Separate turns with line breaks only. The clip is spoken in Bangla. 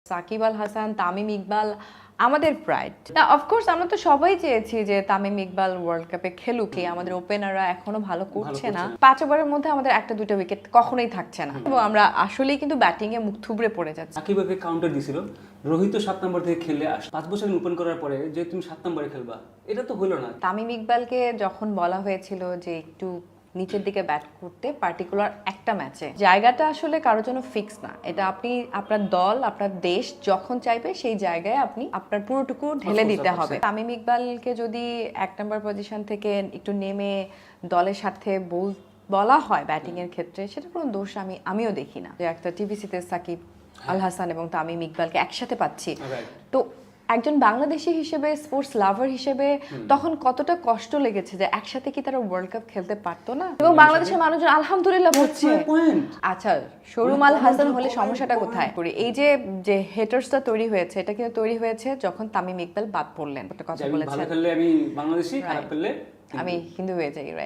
সাকিব আল হাসান, তামিম ইকবাল আমাদের প্রাইড। না, অফকোর্স আমরা তো সবাই চেয়েছি যে তামিম ইকবাল ওয়ার্ল্ড কাপে খেলুক। আমাদের ওপেনাররা এখনো ভালো করছে না। 5 ওভারের মধ্যে আমাদের 1-2টা উইকেট কখনোই থাকছে না এবং আমরা আসলেই কিন্তু ব্যাটিং এ মুখ থুবড়ে পড়ে যাচ্ছি।
সাকিবকে কাউন্টার দিছিল, রোহিত 7 নম্বর থেকে খেলে 5 বছর ওপেন করার পরে যে তুমি 7 নম্বরে খেলবা, এটা তো হলো না।
তামিম ইকবালকে যখন বলা হয়েছিল যে একটু নিচের দিকে ব্যাট করতে পার্টিকুলার একটা ম্যাচে, জায়গাটা আসলে কারোর জন্য ফিক্স না। এটা আপনি আপনার দল, আপনার দেশ যখন চাইবে সেই জায়গায় আপনি আপনার পুরোটুকু ঢেলে দিতে হবে। তামিম ইকবালকে যদি 1 নম্বর পজিশন থেকে একটু নেমে দলের সাথে বলা হয় ব্যাটিং এর ক্ষেত্রে, সেটা কোনো দোষ আমিও দেখি না। যে একটা টিভিসিতে সাকিব আল হাসান এবং তামিম ইকবালকে একসাথে পাচ্ছি, তো একজন বাংলাদেশি হিসেবে, স্পোর্টস লাভার হিসেবে তখন কতটা কষ্ট লেগেছে যে একসাথে কি তারা ওয়ার্ল্ড কাপ খেলতে পারতো না। এবং বাংলাদেশের মানুষজন আলহামদুলিল্লাহ বলছে। আচ্ছা, শোরুম আল হাসান হলে সমস্যাটা কোথায়? এই যে হেটার্সটা তৈরি হয়েছে, এটা কিন্তু তৈরি হয়েছে যখন তামিম ইকবাল বাদ পড়লেন। একটা কথা বলেছেন,
ভালো খেললে আমি বাংলাদেশি, খারাপ খেললে
আমি হিন্দু হয়ে যাই।